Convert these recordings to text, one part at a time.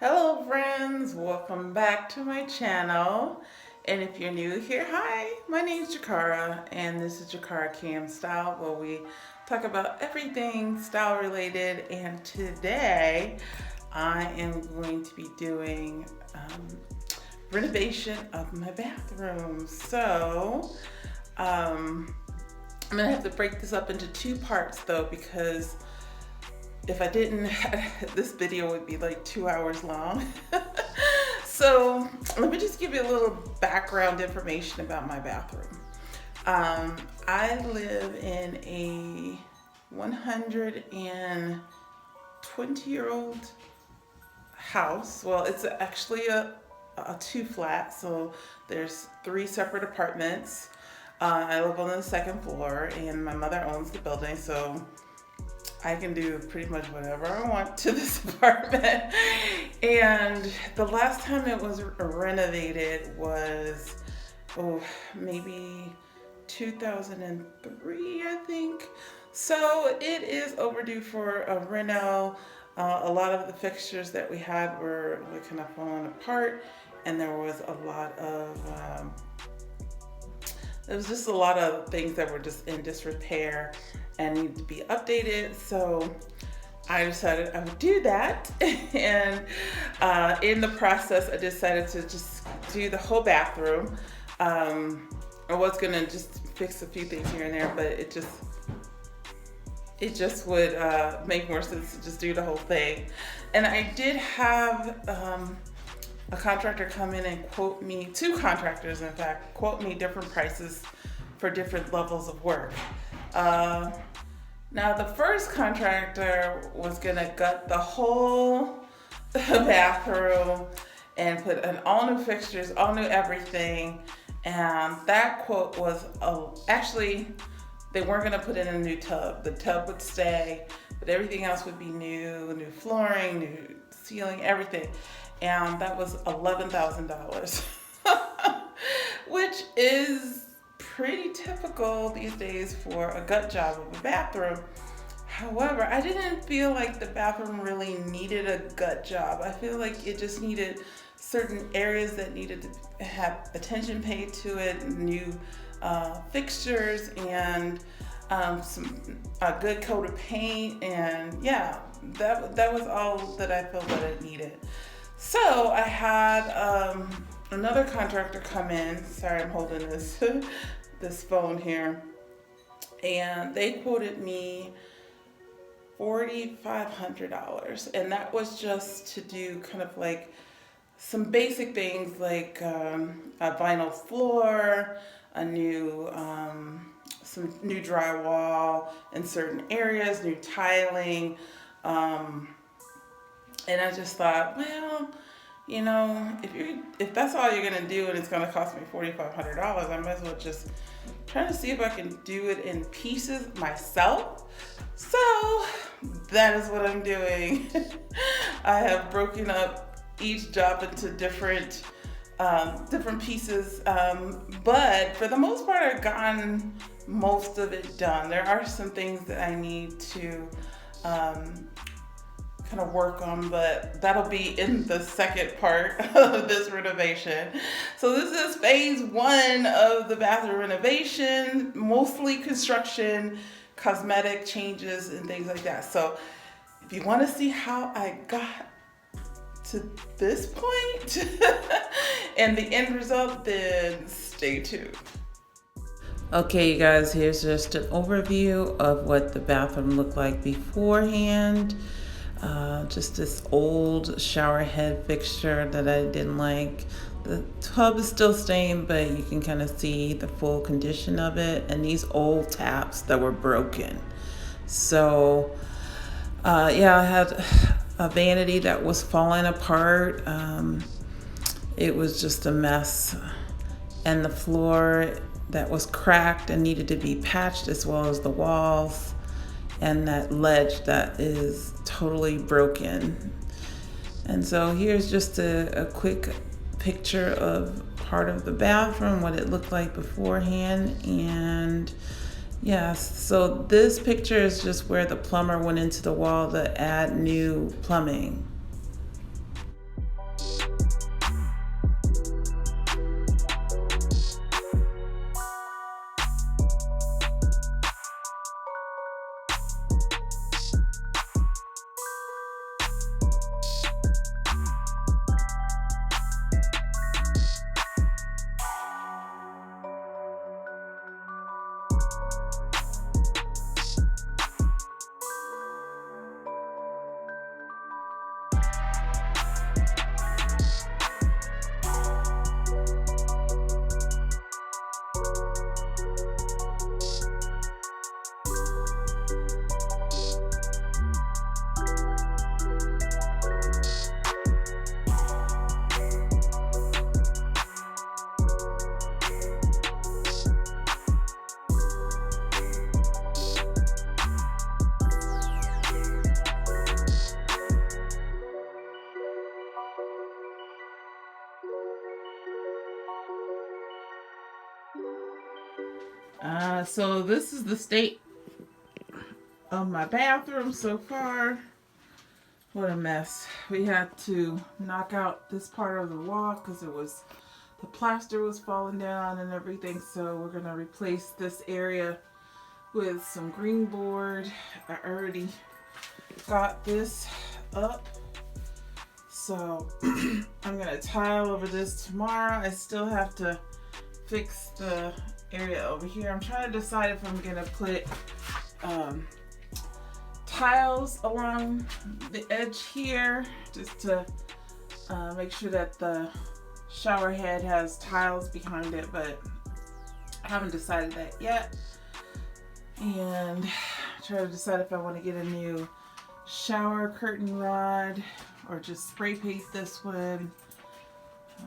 Hello friends, welcome back to my channel. And if you're new here, hi, my name is Jakara and this is Jakara Cam Style, where we talk about everything style related. And today I am going to be doing renovation of my bathroom. I'm gonna have to break this up into two parts though, because if I didn't, this video would be like 2 hours long. So let me just give you a little background information about my bathroom. I live in a 120-year-old house. Well, it's actually a two flat, so there's 3 separate apartments. I live on the 2nd floor and my mother owns the building, so I can do pretty much whatever I want to this apartment. And the last time it was renovated was, maybe 2003, I think. So it is overdue for a reno. A lot of the fixtures that we had were kind of falling apart, and there was a lot of there was just a lot of things that were just in disrepair and need to be updated. So I decided I would do that. And in the process, I decided to just do the whole bathroom. I was gonna just fix a few things here and there, but it just would make more sense to just do the whole thing. And I did have a contractor come in and quote me, 2 contractors in fact, quote me different prices for different levels of work. Now the first contractor was gonna gut the whole bathroom and put in all new fixtures, all new everything. And that quote was, actually, they weren't gonna put in a new tub. The tub would stay, but everything else would be new flooring, new ceiling, everything. And that was $11,000, which is pretty typical these days for a gut job of a bathroom. However, I didn't feel like the bathroom really needed a gut job. I feel like it just needed certain areas that needed to have attention paid to it, new fixtures, and a good coat of paint, and yeah, that was all that I felt that it needed. So I had another contractor come in. Sorry, I'm holding this this phone here, and they quoted me $4,500, and that was just to do kind of like some basic things like a vinyl floor, a new some new drywall in certain areas, new tiling. And I just thought, well, you know, if that's all you're gonna do and it's gonna cost me $4,500, I might as well just try to see if I can do it in pieces myself. So that is what I'm doing. I have broken up each job into different pieces, but for the most part, I've gotten most of it done. There are some things that I need to kind of work on, but that'll be in the second part of this renovation. So this is phase 1 of the bathroom renovation, mostly construction, cosmetic changes, and things like that. So if you want to see how I got to this point and the end result, then stay tuned. Okay, you guys, here's just an overview of what the bathroom looked like beforehand. Just this old shower head fixture that I didn't like. The tub is still stained, but you can kind of see the full condition of it, and these old taps that were broken. So yeah, I had a vanity that was falling apart. It was just a mess, and the floor that was cracked and needed to be patched, as well as the walls, and that ledge that is totally broken. And so here's just a quick picture of part of the bathroom, what it looked like beforehand. And yes, so this picture is just where the plumber went into the wall to add new plumbing. So this is the state of my bathroom so far. What a mess. We had to knock out this part of the wall because the plaster was falling down and everything. So we're going to replace this area with some green board. I already got this up. So I'm going to tile over this tomorrow. I still have to fix the area over here. I'm trying to decide if I'm going to put tiles along the edge here just to make sure that the shower head has tiles behind it, but I haven't decided that yet. And try to decide if I want to get a new shower curtain rod or just spray paint this one.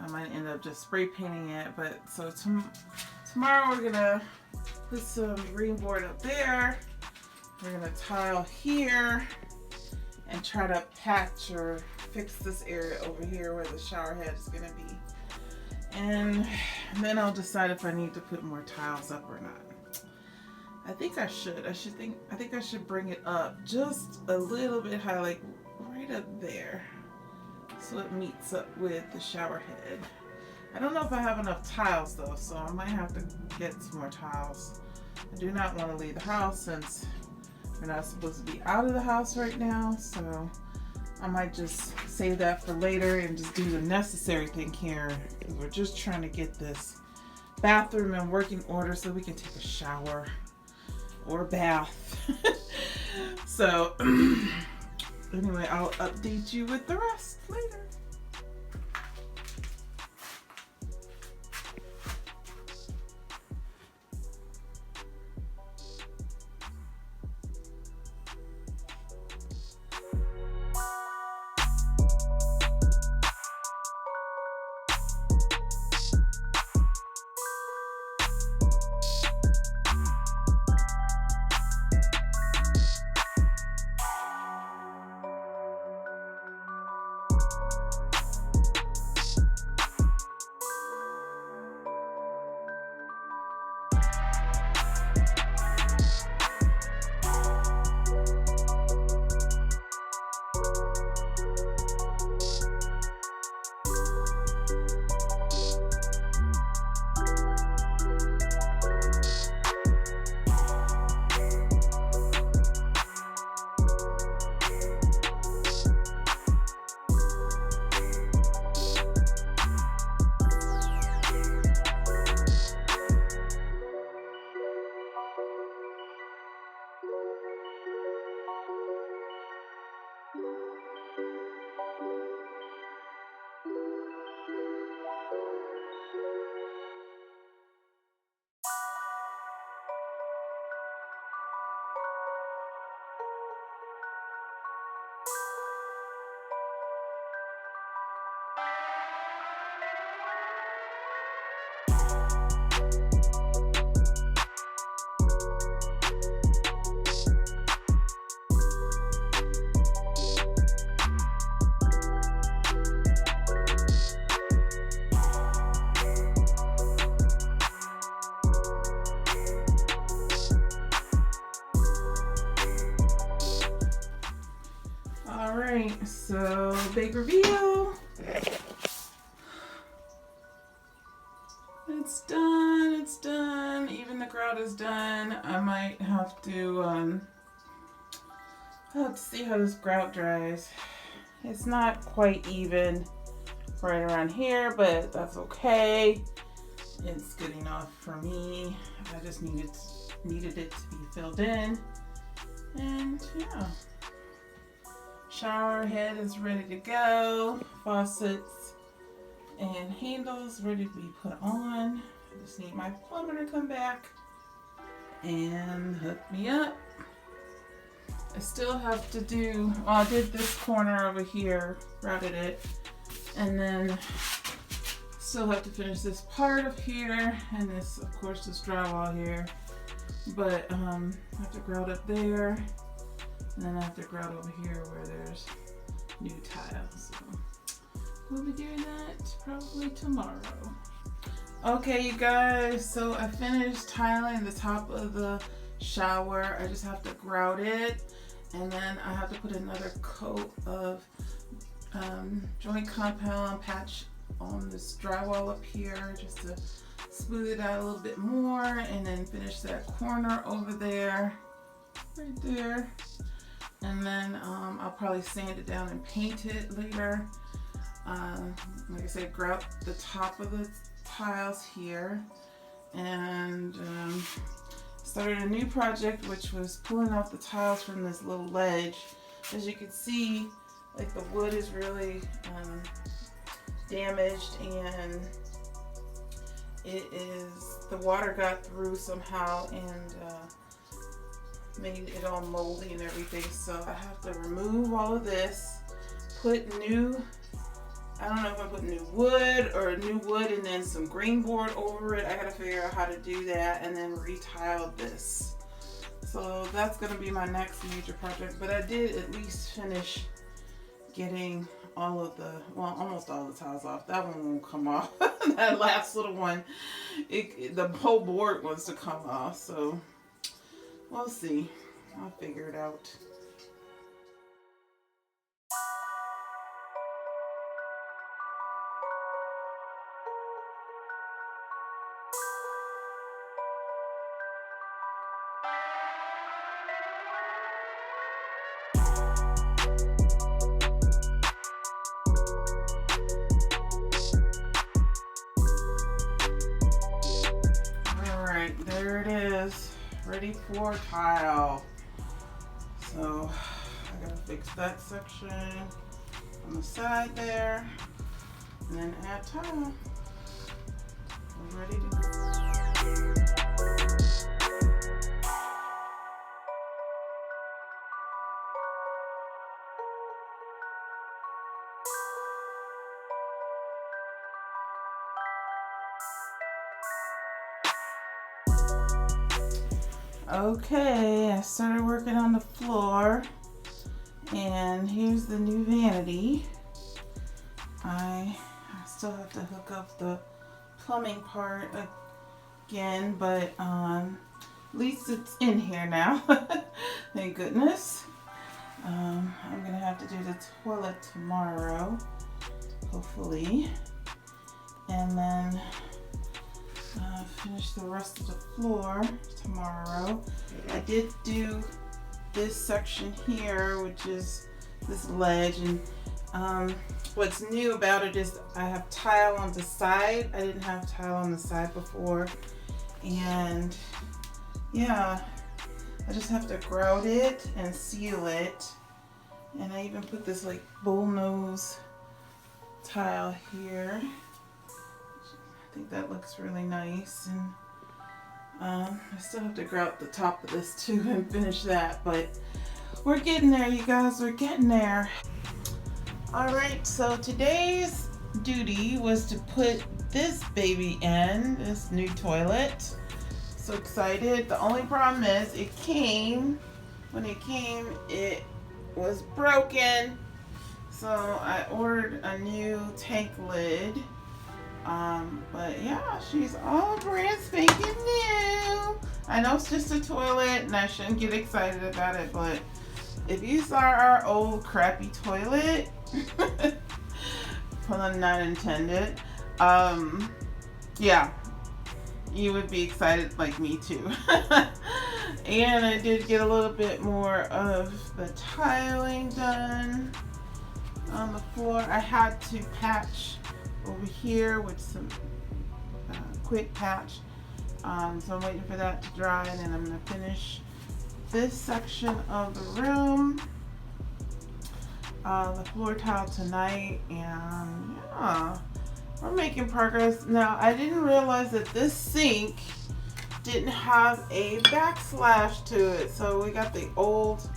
I might end up just spray painting it, but so tomorrow we're gonna put some green board up there. We're gonna tile here and try to patch or fix this area over here where the shower head is gonna be. And then I'll decide if I need to put more tiles up or not. I think I should. I think I should bring it up just a little bit high, like right up there, so it meets up with the shower head. I don't know if I have enough tiles though, so I might have to get some more tiles. I do not want to leave the house since we're not supposed to be out of the house right now, so I might just save that for later and just do the necessary thing here, because we're just trying to get this bathroom in working order so we can take a shower or bath. So anyway, I'll update you with the rest later. Alright, so big reveal. It's done, it's done. Even the grout is done. I might have to I'll have to see how this grout dries. It's not quite even right around here, but that's okay. It's good enough for me. I just needed it to be filled in. And yeah. Shower head is ready to go. Faucets and handles ready to be put on. I just need my plumber to come back and hook me up. I still have to do, well, I did this corner over here, routed it, and then still have to finish this part of here, and this, of course, this drywall here. But I have to grout up there, and then I have to grout over here where there's new tiles. So we'll be doing that probably tomorrow. Okay, you guys, so I finished tiling the top of the shower. I just have to grout it, and then I have to put another coat of joint compound patch on this drywall up here just to smooth it out a little bit more, and then finish that corner over there, right there. And then I'll probably sand it down and paint it later. Like I said, grout the top of the tiles here, and started a new project, which was pulling off the tiles from this little ledge. As you can see, like the wood is really damaged, and the water got through somehow and made it all moldy and everything. So I have to remove all of this, put new, I don't know if I put new wood and then some green board over it. I gotta figure out how to do that, and then retile this. So that's gonna be my next major project. But I did at least finish getting all of the, well, almost all the tiles off. That one won't come off. That last little one, the whole board wants to come off. So we'll see. I'll figure it out. Alright, there it is. Ready for tile. So I gotta fix that section on the side there, and then add tile. We're ready to go. Okay, I started working on the floor, and here's the new vanity. I still have to hook up the plumbing part again, but at least it's in here now. Thank goodness. I'm gonna have to do the toilet tomorrow, hopefully, and then finish the rest of the floor tomorrow. I did do this section here, which is this ledge, and what's new about it is I have tile on the side. I didn't have tile on the side before, and yeah, I just have to grout it and seal it. And I even put this like bullnose tile here. I think that looks really nice, and I still have to grout the top of this too and finish that, but we're getting there, you guys, we're getting there. Alright, so today's duty was to put this baby in, this new toilet. So excited. The only problem is when it came, it was broken. So I ordered a new tank lid. But yeah, she's all brand spanking new. I know it's just a toilet and I shouldn't get excited about it, but if you saw our old crappy toilet, pun not intended, yeah, you would be excited like me too. And I did get a little bit more of the tiling done on the floor. I had to patch over here with some quick patch, so I'm waiting for that to dry, and then I'm going to finish this section of the room, the floor tile tonight, and yeah, we're making progress. Now I didn't realize that this sink didn't have a backslash to it, so we got the old,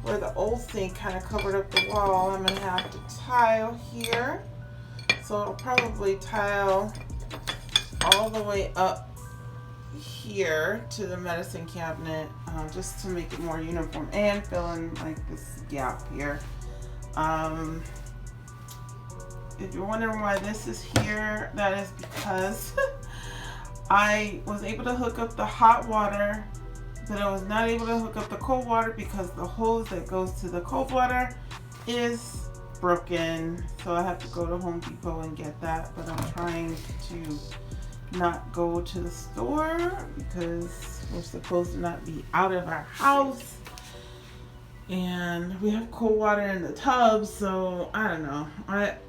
where the old sink kind of covered up the wall. I'm going to have to tile here. So I'll probably tile all the way up here to the medicine cabinet, just to make it more uniform and fill in like this gap here. If you're wondering why this is here, that is because I was able to hook up the hot water, but I was not able to hook up the cold water because the hose that goes to the cold water is broken. So I have to go to Home Depot and get that, but I'm trying to not go to the store because we're supposed to not be out of our house. And we have cold water in the tub, so I don't know.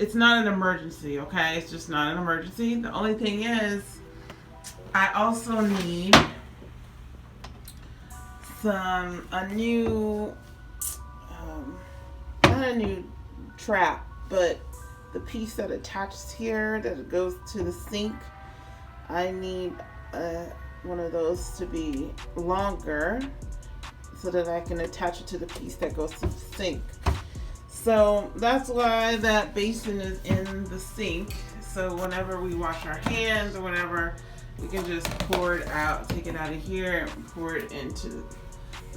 It's not an emergency, okay? It's just not an emergency. The only thing is, I also need a new, not a new trap, but the piece that attaches here that goes to the sink. I need one of those to be longer so that I can attach it to the piece that goes to the sink. So that's why that basin is in the sink. So whenever we wash our hands or whatever, we can just pour it out, take it out of here and pour it into the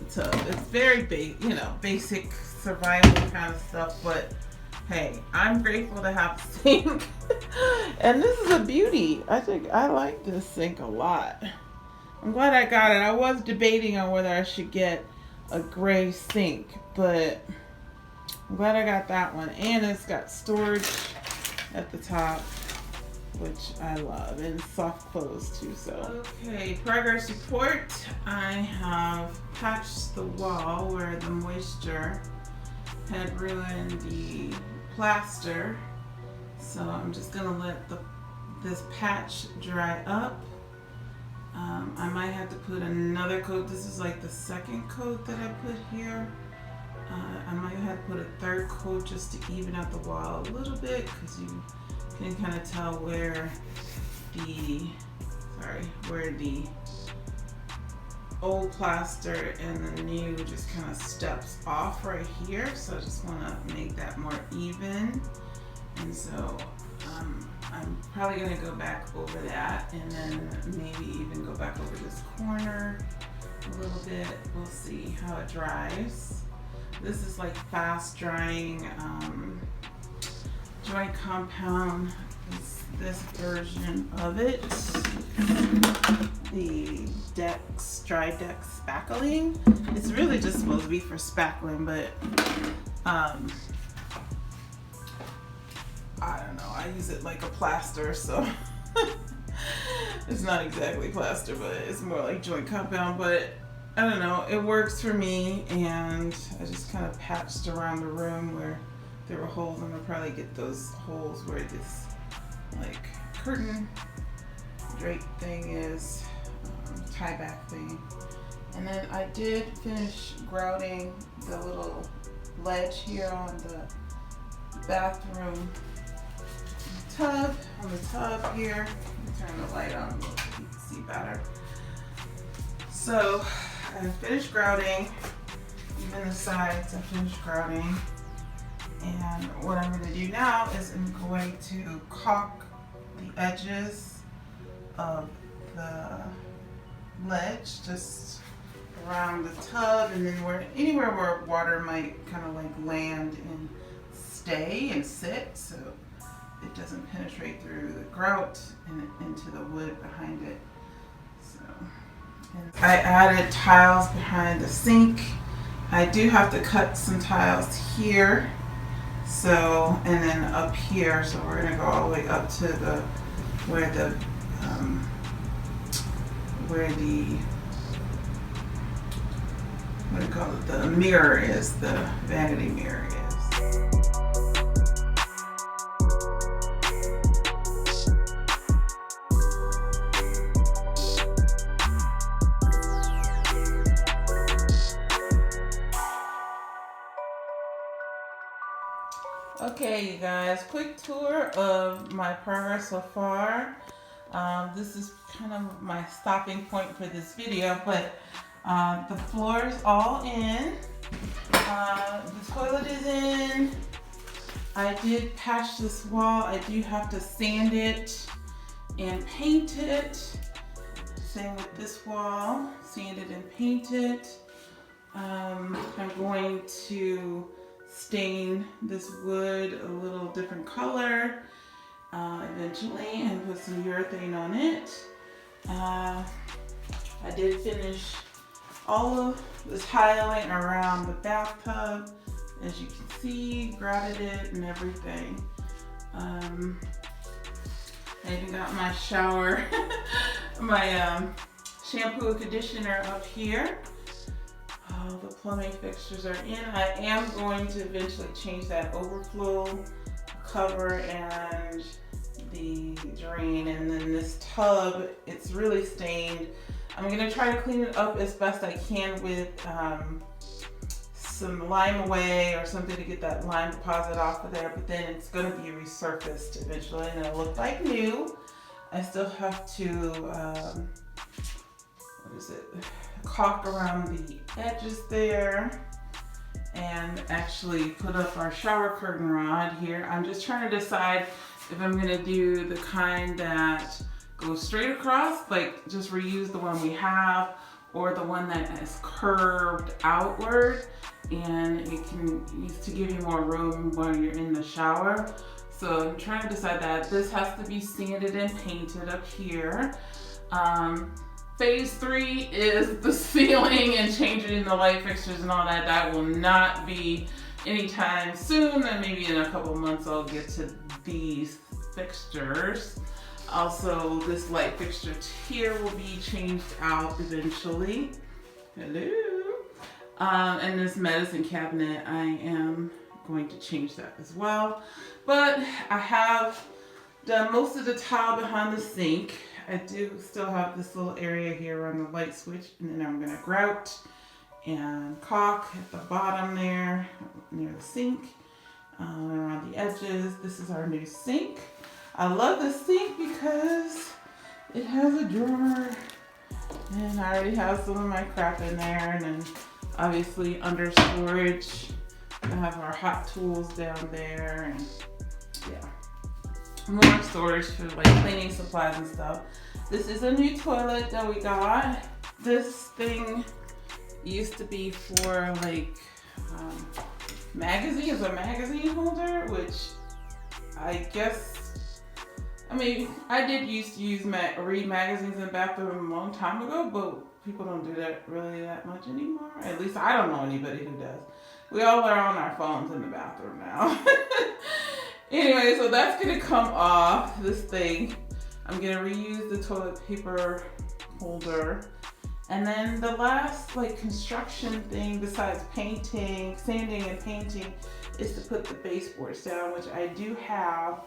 tub. It's very basic survival kind of stuff, but hey, I'm grateful to have a sink. And this is a beauty. I think I like this sink a lot. I'm glad I got it. I was debating on whether I should get a gray sink, but I'm glad I got that one. And it's got storage at the top, which I love, and soft clothes too. So okay, progress report. I have patched the wall where the moisture had ruined the plaster, so I'm just gonna let this patch dry up. I might have to put another coat. This is like the second coat that I put here. I might have to put a third coat just to even out the wall a little bit, because you can kind of tell where the old plaster and the new just kind of steps off right here. So I just want to make that more even, and so I'm probably going to go back over that, and then maybe even go back over this corner a little bit. We'll see how it dries. This is like fast drying joint compound. It's this version of it. The dry deck spackling. It's really just supposed to be for spackling, but I don't know, I use it like a plaster, so it's not exactly plaster, but it's more like joint compound. But I don't know, it works for me, and I just kind of patched around the room where there were holes. I'm gonna probably get those holes where this like curtain drape thing is, tie back thing. And then I did finish grouting the little ledge here on the bathroom tub, on the tub here. Let me turn the light on a little so you can see better. So I finished grouting, even the sides I finished grouting. And what I'm going to do now is I'm going to caulk the edges of the ledge just around the tub, and then anywhere where water might kind of like land and stay and sit, so it doesn't penetrate through the grout and into the wood behind it. So, and I added tiles behind the sink. I do have to cut some tiles here, so, and then up here, so we're gonna go all the way up to where the what do you call it, the mirror is, the vanity mirror is. Okay, you guys, quick tour of my progress so far. This is kind of my stopping point for this video, but the floor is all in. The toilet is in. I did patch this wall. I do have to sand it and paint it. Same with this wall, sand it and paint it. I'm going to stain this wood a little different color eventually, and put some urethane on it. I did finish all of the tiling around the bathtub. As you can see, grouted it and everything. I even got my shower, my shampoo and conditioner up here. All the plumbing fixtures are in. I am going to eventually change that overflow cover and the drain, and then this tub, it's really stained. I'm gonna try to clean it up as best I can with some lime away or something to get that lime deposit off of there, but then it's gonna be resurfaced eventually and it'll look like new. I still have to, caulk around the edges there and actually put up our shower curtain rod here. I'm just trying to decide if I'm gonna do the kind that goes straight across, like just reuse the one we have, or the one that is curved outward and it can use to give you more room while you're in the shower. So I'm trying to decide that. This has to be sanded and painted up here. Phase 3 is the ceiling and changing the light fixtures and all that. That will not be anytime soon, and maybe in a couple months I'll get to these fixtures. Also, this light fixture here will be changed out eventually. Hello. And this medicine cabinet, I am going to change that as well. But I have done most of the tile behind the sink. I do still have this little area here on the light switch, and then I'm gonna grout and caulk at the bottom there near the sink, around the edges. This is our new sink. I love this sink because it has a drawer and I already have some of my crap in there, and then obviously under storage we have our hot tools down there, and yeah, more storage for like cleaning supplies and stuff. This is a new toilet that we got. This thing used to be for like magazines, a magazine holder, which I guess, I mean, I did used to read magazines in the bathroom a long time ago, but people don't do that really that much anymore. At least I don't know anybody who does. We all are on our phones in the bathroom now. Anyway, so that's gonna come off, this thing. I'm gonna reuse the toilet paper holder. And then the last like construction thing besides painting, sanding and painting, is to put the baseboards down, which I do have,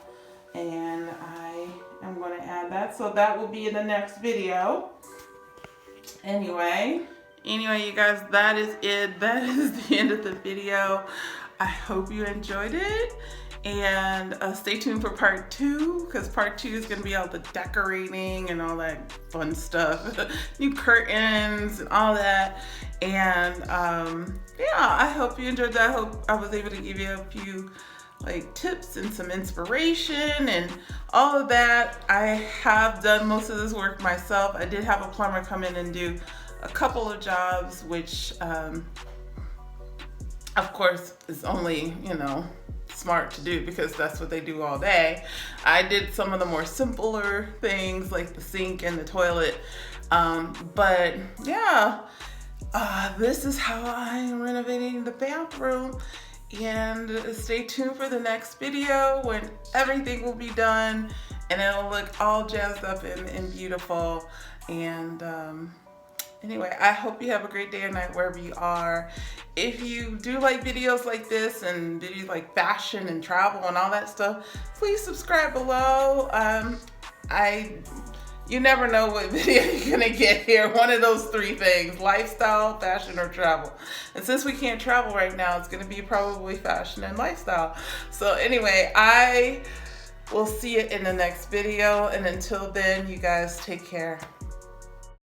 and I am gonna add that. So that will be in the next video. Anyway, you guys, that is it. That is the end of the video. I hope you enjoyed it. And stay tuned for part 2, because part 2 is going to be all the decorating and all that fun stuff. New curtains and all that. And yeah, I hope you enjoyed that. I hope I was able to give you a few like tips and some inspiration and all of that. I have done most of this work myself. I did have a plumber come in and do a couple of jobs, which of course is only, you know, smart to do because that's what they do all day. I did some of the more simpler things like the sink and the toilet, but yeah, this is how I'm renovating the bathroom. And stay tuned for the next video when everything will be done and it'll look all jazzed up and beautiful. And anyway, I hope you have a great day or night wherever you are. If you do like videos like this and videos like fashion and travel and all that stuff, please subscribe below. You never know what video you're gonna get here. One of those 3 things: lifestyle, fashion, or travel. And since we can't travel right now, it's gonna be probably fashion and lifestyle. So anyway, I will see you in the next video. And until then, you guys take care.